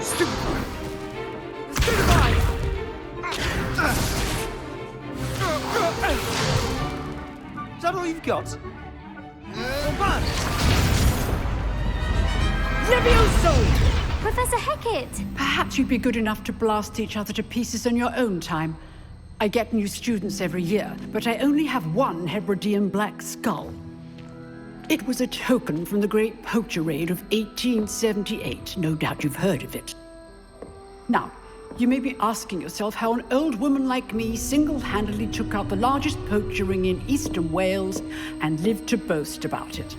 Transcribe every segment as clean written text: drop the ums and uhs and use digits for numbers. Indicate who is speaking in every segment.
Speaker 1: Is that all you've got?
Speaker 2: Levioso!
Speaker 3: Professor Hecat!
Speaker 2: Perhaps you'd be good enough to blast each other to pieces on your own time. I get new students every year, but I only have one Hebridean black skull. It was a token from the Great Poacher Raid of 1878. No doubt you've heard of it. Now, you may be asking yourself how an old woman like me single-handedly took out the largest poacher ring in eastern Wales and lived to boast about it.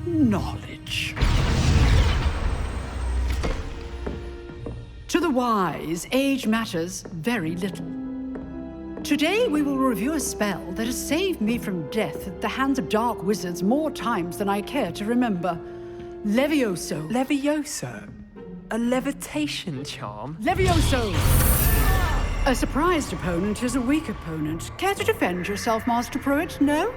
Speaker 2: Knowledge. To the wise, age matters very little. Today we will review a spell that has saved me from death at the hands of dark wizards more times than I care to remember. Levioso.
Speaker 1: Levioso? A levitation charm?
Speaker 2: Levioso! A surprised opponent is a weak opponent. Care to defend yourself, Master Pruitt? No?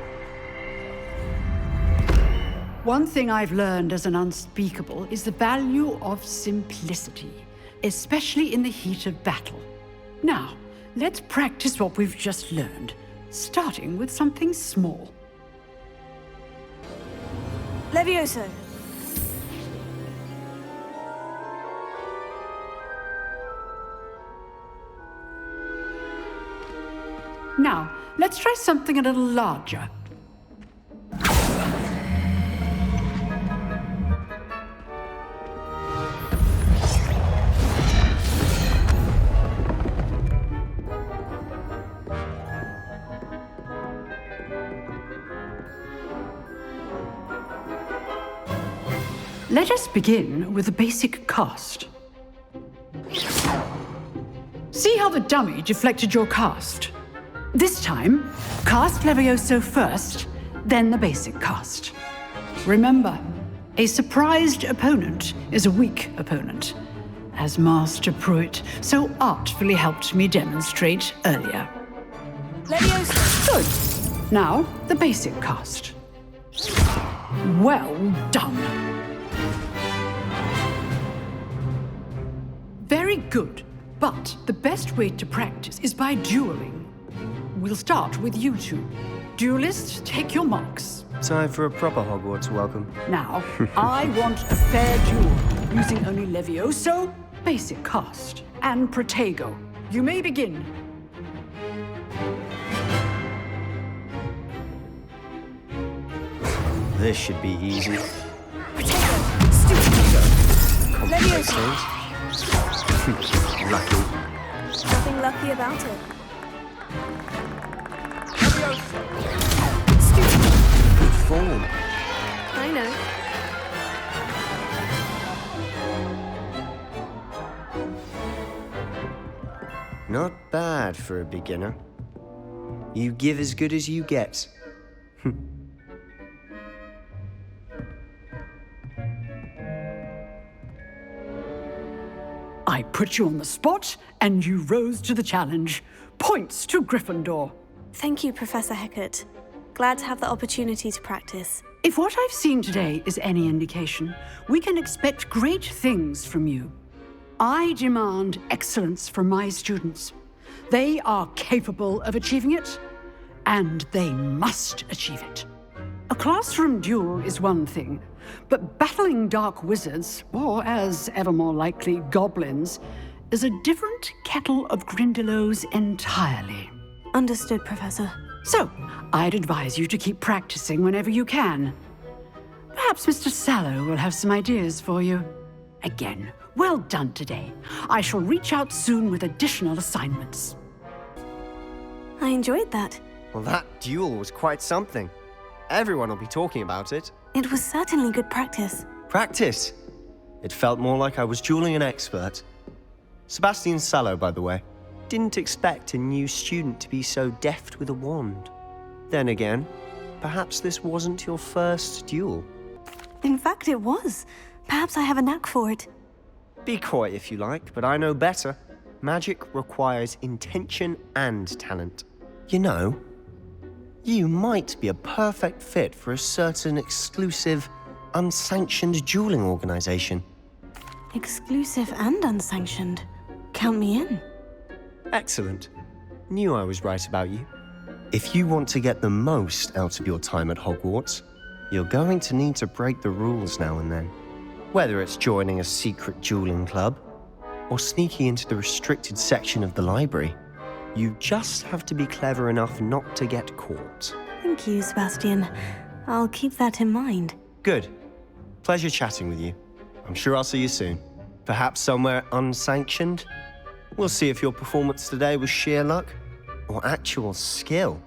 Speaker 2: One thing I've learned as an unspeakable is the value of simplicity, especially in the heat of battle. Now, let's practice what we've just learned, starting with something small.
Speaker 4: Levioso.
Speaker 2: Now, let's try something a little larger. Let us begin with the basic cast. See how the dummy deflected your cast? This time, cast Levioso first, then the basic cast. Remember, a surprised opponent is a weak opponent, as Master Pruitt so artfully helped me demonstrate earlier.
Speaker 4: Levioso.
Speaker 2: Good. Now, the basic cast. Well done. Very good, but the best way to practice is by dueling. We'll start with you two. Duelists, take your marks.
Speaker 5: Time for a proper Hogwarts welcome.
Speaker 2: Now, I want a fair duel, using only Levioso, basic cast, and Protego. You may begin.
Speaker 5: This should be easy.
Speaker 4: Protego. Stupid. Levioso.
Speaker 5: Lucky.
Speaker 4: Nothing lucky about it.
Speaker 5: Good form.
Speaker 4: I know.
Speaker 5: Not bad for a beginner. You give as good as you get.
Speaker 2: I put you on the spot, and you rose to the challenge. Points to Gryffindor.
Speaker 4: Thank you, Professor Hecat. Glad to have the opportunity to practice.
Speaker 2: If what I've seen today is any indication, we can expect great things from you. I demand excellence from my students. They are capable of achieving it, and they must achieve it. A classroom duel is one thing, but battling dark wizards, or as ever more likely, goblins, is a different kettle of Grindylows entirely.
Speaker 4: Understood, Professor.
Speaker 2: So, I'd advise you to keep practicing whenever you can. Perhaps Mr. Sallow will have some ideas for you. Again, well done today. I shall reach out soon with additional assignments.
Speaker 4: I enjoyed that.
Speaker 5: Well, that duel was quite something. Everyone will be talking about it.
Speaker 4: It was certainly good practice.
Speaker 5: Practice. It felt more like I was dueling an expert. Sebastian Sallow, by the way. Didn't expect a new student to be so deft with a wand. Then again, perhaps this wasn't your first duel.
Speaker 4: In fact, it was. Perhaps I have a knack for it.
Speaker 5: Be coy if you like, but I know better. Magic requires intention and talent. You know, you might be a perfect fit for a certain exclusive, unsanctioned dueling organization.
Speaker 4: Exclusive and unsanctioned. Count me in.
Speaker 5: Excellent. Knew I was right about you. If you want to get the most out of your time at Hogwarts, you're going to need to break the rules now and then. Whether it's joining a secret dueling club, or sneaking into the restricted section of the library, you just have to be clever enough not to get caught.
Speaker 4: Thank you, Sebastian. I'll keep that in mind.
Speaker 5: Good. Pleasure chatting with you. I'm sure I'll see you soon. Perhaps somewhere unsanctioned? We'll see if your performance today was sheer luck or actual skill.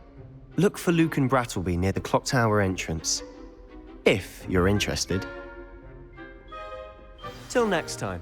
Speaker 5: Look for Luke and Brattleby near the clock tower entrance, if you're interested. Till next time.